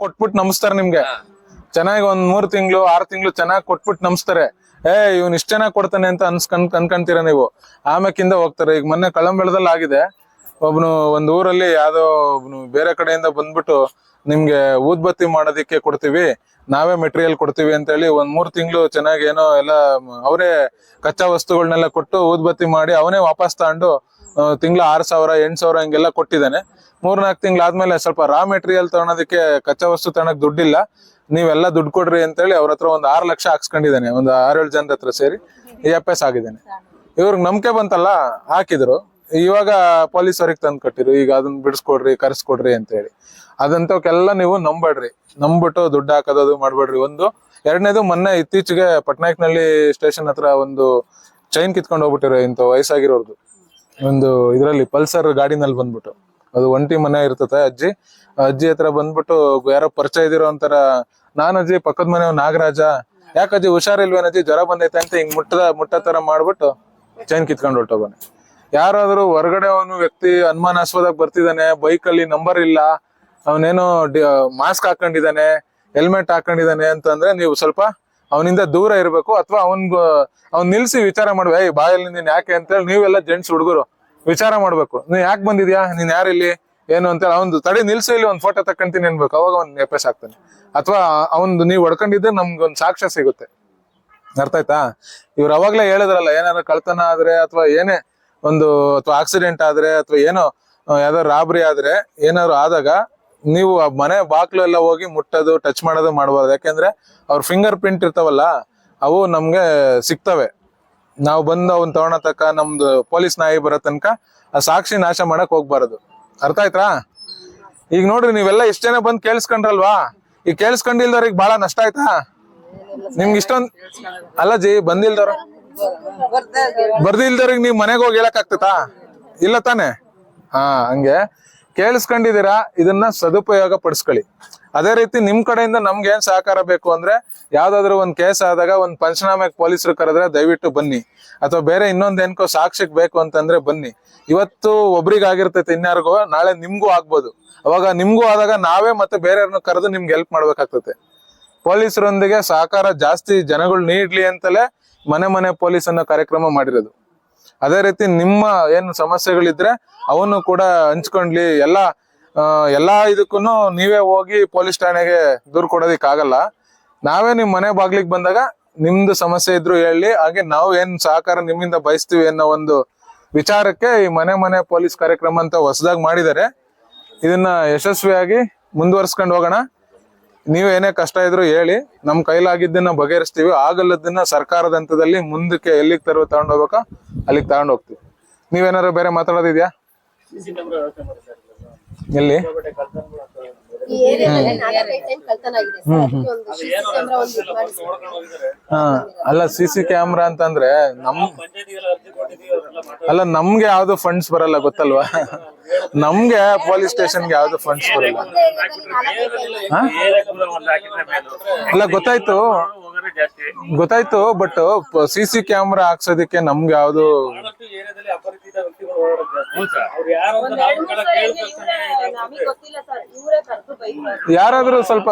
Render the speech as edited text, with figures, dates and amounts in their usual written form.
ಕೊಟ್ಬಿಟ್ಟು ನಮಸ್ತಾರೆ ನಿಮ್ಗೆ. ಚೆನ್ನಾಗಿ ಒಂದ್ 3 ತಿಂಗಳು 6 ತಿಂಗಳು ಚೆನ್ನಾಗಿ ಕೊಟ್ಬಿಟ್ಟು ನಮಸ್ತಾರೆ. ಇವ್ನ್ ಇಷ್ಟ ಚೆನ್ನಾಗಿ ಕೊಡ್ತಾನೆ ಅಂತ ಅನ್ಕಂತೀರ ನೀವು. ಆಮ್ಯಾಕಿಂದ ಹೋಗ್ತಾರೆ. ಈಗ ಮೊನ್ನೆ ಕಳಂಬೆಳದಲ್ಲಿ ಆಗಿದೆ. ಒಬ್ನು ಒಂದ್ ಊರಲ್ಲಿ ಯಾವ್ದೋ ಒಬ್ನು ಬೇರೆ ಕಡೆಯಿಂದ ಬಂದ್ಬಿಟ್ಟು ನಿಮ್ಗೆ ಊದ್ಬತ್ತಿ ಮಾಡೋದಿಕ್ಕೆ ಕೊಡ್ತೀವಿ, ನಾವೇ ಮೆಟೀರಿಯಲ್ ಕೊಡ್ತೀವಿ ಅಂತ ಹೇಳಿ ಒಂದ್ 3 ತಿಂಗಳು ಚೆನ್ನಾಗಿ ಏನೋ ಎಲ್ಲ ಅವರೇ ಕಚ್ಚಾ ವಸ್ತುಗಳನ್ನೆಲ್ಲ ಕೊಟ್ಟು ಊದ್ಬತ್ತಿ ಮಾಡಿ ಅವನೇ ವಾಪಸ್ ತಗೊಂಡು ತಿಂಗಳ 6,000 8,000 ಹಂಗೆಲ್ಲ ಕೊಟ್ಟಿದ್ದಾನೆ. 3-4 ತಿಂಗಳಾದ್ಮೇಲೆ ಸ್ವಲ್ಪ ರಾ ಮೆಟೀರಿಯಲ್ ತಗೊಳೋದಕ್ಕೆ ಕಚ್ಚಾ ವಸ್ತು ತಗೊಳಕ್ ದುಡ್ಡಿಲ್ಲ, ನೀವೆಲ್ಲ ದುಡ್ಡು ಕೊಡ್ರಿ ಅಂತ ಹೇಳಿ ಅವ್ರ ಹತ್ರ ಒಂದ್ 6 ಲಕ್ಷ ಹಾಕ್ಸ್ಕೊಂಡಿದ್ದಾನೆ. ಒಂದು 6-7 ಜನರ ಹತ್ರ ಸೇರಿ EFS ಆಗಿದ್ದಾನೆ. ಇವ್ರಿಗೆ ನಂಬಿಕೆ ಬಂತಲ್ಲ, ಹಾಕಿದ್ರು. ಇವಾಗ ಪೊಲೀಸ್ ಅವ್ರಿಗೆ ತಂದು ಕಟ್ಟಿರು, ಈಗ ಅದನ್ನ ಬಿಡಿಸ್ಕೊಡ್ರಿ ಕರ್ಸ್ಕೊಡ್ರಿ ಅಂತ ಹೇಳಿ. ಅದಂತವಕ್ಕೆಲ್ಲ ನೀವು ನಂಬೇಡ್ರಿ. ನಂಬಿಟ್ಟು ದುಡ್ಡು ಹಾಕೋದು ಮಾಡ್ಬೇಡ್ರಿ. ಒಂದು. ಎರಡನೇದು, ಮೊನ್ನೆ ಇತ್ತೀಚೆಗೆ ಪಟ್ನಾಯಕ್ನಲ್ಲಿ ಸ್ಟೇಷನ್ ಹತ್ರ ಒಂದು ಚೈನ್ ಕಿತ್ಕೊಂಡು ಹೋಗ್ಬಿಟ್ಟಿರೋ ಇಂಥ ವಯಸ್ಸಾಗಿರೋರ್ದು ಒಂದು ಇದ್ರಲ್ಲಿ ಪಲ್ಸರ್ ಗಾಡಿನಲ್ಲಿ ಬಂದ್ಬಿಟ್ಟು. ಅದು ಒಂಟಿ ಮನೆ ಇರ್ತತೆ. ಅಜ್ಜಿ ಹತ್ರ ಬಂದ್ಬಿಟ್ಟು ಯಾರೋ ಪರಿಚಯ ಇದಿರೋ ಅಂತಾರ, ಅಜ್ಜಿ ಪಕ್ಕದ ಮನೆಯವ್ ನಾಗರಾಜ, ಯಾಕಜ್ಜಿ ಹುಷಾರಿಲ್ವೇನಜ್ಜಿ ಜ್ವರ ಬಂದೈತೆ ಅಂತ ಹಿಂಗ್ ಮುಟ್ಟ ತರ ಮಾಡ್ಬಿಟ್ಟು ಚೈನ್ ಕಿತ್ಕೊಂಡು ಹೊರಟೋಗೋನೆ. ಯಾರಾದ್ರೂ ಹೊರಗಡೆ ಅವನು ವ್ಯಕ್ತಿ ಅನುಮಾನಾಸ್ಪದ ಬರ್ತಿದ್ದಾನೆ, ಬೈಕಲ್ಲಿ ನಂಬರ್ ಇಲ್ಲ, ಅವನೇನೋ ಮಾಸ್ಕ್ ಹಾಕೊಂಡಿದ್ದಾನೆ, ಹೆಲ್ಮೆಟ್ ಹಾಕೊಂಡಿದ್ದಾನೆ ಅಂತಂದ್ರೆ ನೀವು ಸ್ವಲ್ಪ ಅವನಿಂದ ದೂರ ಇರ್ಬೇಕು. ಅಥವಾ ಅವ್ನ್ ನಿಲ್ಸಿ ವಿಚಾರ ಮಾಡ್ಬೇಕು. ಬಾಯಲ್ಲಿ ನೀನ್ ಯಾಕೆ ಅಂತೇಳಿ ನೀವೆಲ್ಲ ಜೆಂಟ್ಸ್ ಹುಡುಗರು ವಿಚಾರ ಮಾಡ್ಬೇಕು. ನೀನ್ ಯಾಕೆ ಬಂದಿದ್ಯಾ, ನೀನ್ ಯಾರಿಲ್ಲಿ ಏನು ಅಂತೇಳಿ ಅವ್ನು ತಡಿ ನಿಲ್ಸಿ, ಇಲ್ಲಿ ಒಂದ್ ಫೋಟೋ ತಕ್ಕಂತೀನಿ ಅನ್ಬೇಕು. ಅವಾಗ ಅವ್ನ್ EFS ಆಗ್ತಾನೆ. ಅಥವಾ ನೀವ್ ಹೊಡ್ಕೊಂಡಿದ್ರೆ ನಮ್ಗೊಂದ್ ಸಾಕ್ಷ್ಯ ಸಿಗುತ್ತೆ. ಅರ್ಥ ಆಯ್ತಾ? ಇವ್ರು ಅವಾಗ್ಲೇ ಹೇಳಿದ್ರಲ್ಲ, ಏನಾದ್ರು ಕಳ್ತನ ಆದ್ರೆ ಅಥವಾ ಏನೇ ಒಂದು ಅಥವಾ ಆಕ್ಸಿಡೆಂಟ್ ಆದ್ರೆ ಅಥವಾ ಏನೋ ಯಾವ್ದಾದ್ರು ರಾಬರಿ ಆದ್ರೆ ಏನಾದ್ರು ಆದಾಗ ನೀವು ಆ ಮನೆ ಬಾಕ್ಲು ಎಲ್ಲ ಹೋಗಿ ಮುಟ್ಟೋದು ಟಚ್ ಮಾಡೋದು ಮಾಡಬಾರ್ದು. ಯಾಕೆಂದ್ರೆ ಅವ್ರ ಫಿಂಗರ್ ಪ್ರಿಂಟ್ ಇರ್ತಾವಲ್ಲ, ಅವು ನಮ್ಗೆ ಸಿಗ್ತವೆ. ನಾವು ಬಂದು ಅವ್ನ್ ತಗೊಳ ತನಕ, ನಮ್ದು ಪೊಲೀಸ್ ನಾಯಿ ಬರೋ ತನಕ ಆ ಸಾಕ್ಷಿ ನಾಶ ಮಾಡಕ್ ಹೋಗ್ಬಾರದು. ಅರ್ಥ ಆಯ್ತಾ? ಈಗ ನೋಡ್ರಿ, ನೀವೆಲ್ಲ ಇಷ್ಟ ಜನ ಬಂದ್ ಕೇಳಿಸ್ಕೊಂಡ್ರಲ್ವಾ? ಈಗ ಕೇಳಿಸ್ಕೊಂಡಿಲ್ದವ್ರಿಗೆ ಬಹಳ ನಷ್ಟ ಆಯ್ತಾ? ನಿಮ್ಗೆ ಇಷ್ಟೊಂದ್ ಅಲ್ಲ ಜಿ, ಬರ್ದಿಲ್ದವ್ರಿಗೆ ನೀವ್ ಮನೆಗೆ ಹೋಗಿ ಹೇಳಕ್ ಆಗ್ತತಾ? ಇಲ್ಲ ತಾನೆ? ಹಂಗೆ ಕೇಳಿಸ್ಕೊಂಡಿದೀರಾ, ಇದನ್ನ ಸದುಪಯೋಗ ಪಡಿಸ್ಕೊಳ್ಳಿ. ಅದೇ ರೀತಿ ನಿಮ್ ಕಡೆಯಿಂದ ನಮ್ಗೆ ಏನ್ ಸಹಕಾರ ಬೇಕು ಅಂದ್ರೆ, ಯಾವ್ದಾದ್ರು ಒಂದ್ ಕೇಸ್ ಆದಾಗ ಒಂದ್ ಪಂಚನಾಮೆಗೆ ಪೊಲೀಸರು ಕರೆದ್ರೆ ದಯವಿಟ್ಟು ಬನ್ನಿ. ಅಥವಾ ಬೇರೆ ಇನ್ನೊಂದ್ ಏನ್ಕೋ ಸಾಕ್ಷಿಕ್ ಬೇಕು ಅಂತಂದ್ರೆ ಬನ್ನಿ. ಇವತ್ತು ಒಬ್ರಿಗೆ ಆಗಿರ್ತೈತೆ, ಇನ್ಯಾರಿಗೋ ನಾಳೆ ನಿಮ್ಗೂ ಆಗ್ಬೋದು. ಅವಾಗ ನಿಮ್ಗೂ ಆದಾಗ ನಾವೇ ಮತ್ತೆ ಬೇರೆಯವ್ರನ್ನ ಕರೆದು ನಿಮ್ಗೆ ಹೆಲ್ಪ್ ಮಾಡ್ಬೇಕಾಗ್ತದೆ. ಪೊಲೀಸರೊಂದಿಗೆ ಸಹಕಾರ ಜಾಸ್ತಿ ಜನಗಳು ನೀಡ್ಲಿ ಅಂತಲೇ ಮನೆ ಪೊಲೀಸ್ ಅನ್ನೋ ಕಾರ್ಯಕ್ರಮ ಮಾಡಿರೋದು. ಅದೇ ರೀತಿ ನಿಮ್ಮ ಏನು ಸಮಸ್ಯೆಗಳಿದ್ರೆ ಅವನ್ನು ಕೂಡ ಹಂಚ್ಕೊಂಡ್ಲಿ. ಎಲ್ಲಾ ಇದಕ್ಕೂ ನೀವೇ ಹೋಗಿ ಪೊಲೀಸ್ ಠಾಣೆಗೆ ದೂರು ಕೊಡೋದಿಕ್ ಆಗಲ್ಲ. ನಾವೇ ನಿಮ್ ಮನೆ ಬಾಗ್ಲಿಗೆ ಬಂದಾಗ ನಿಮ್ದು ಸಮಸ್ಯೆ ಇದ್ರು ಹೇಳಿ, ಹಾಗೆ ನಾವು ಏನ್ ಸಹಕಾರ ನಿಮ್ಮಿಂದ ಬಯಸ್ತೀವಿ ಅನ್ನೋ ಒಂದು ವಿಚಾರಕ್ಕೆ ಈ ಮನೆ ಪೊಲೀಸ್ ಕಾರ್ಯಕ್ರಮ ಅಂತ ಹೊಸದಾಗಿ ಮಾಡಿದ್ದಾರೆ. ಇದನ್ನ ಯಶಸ್ವಿಯಾಗಿ ಮುಂದುವರ್ಸ್ಕೊಂಡು ಹೋಗೋಣ. ನೀವು ಏನೇ ಕಷ್ಟ ಇದ್ರು ಹೇಳಿ, ನಮ್ ಕೈಲಾಗಿದ್ದನ್ನ ಬಗೆಹರಿಸ್ತೀವಿ. ಆಗಲ್ಲದನ್ನ ಸರ್ಕಾರದ ಹಂತದಲ್ಲಿ ಮುಂದಕ್ಕೆ ಎಲ್ಲಿಗೆ ತಗೊಂಡೋಗ್ಬೇಕಾ ಅಲ್ಲಿಗೆ ತಗೊಂಡು ಹೋಗ್ತೀವಿ. ನೀವೇನಾದ್ರು ಬೇರೆ ಮಾತಾಡೋದಿದ್ಯಾ? ಎಲ್ಲಿ ಅಲ್ಲ, CC ಕ್ಯಾಮ್ರಾ ಅಂತಂದ್ರೆ ನಮ್ಗೆ ಯಾವ್ದು ಫಂಡ್ಸ್ ಬರಲ್ಲ ಗೊತ್ತಲ್ವಾ? ನಮ್ಗೆ ಪೊಲೀಸ್ ಸ್ಟೇಷನ್ಗೆ ಯಾವ್ದು ಫಂಡ್ಸ್ ಬರಲ್ಲ. ಅಲ್ಲ, ಗೊತ್ತಾಯ್ತು. ಬಟ್ CC ಕ್ಯಾಮ್ರಾ ಹಾಕ್ಸೋದಿಕ್ಕೆ ನಮ್ಗೆ ಯಾವ್ದು ಯಾರಾದ್ರೂ ಸ್ವಲ್ಪ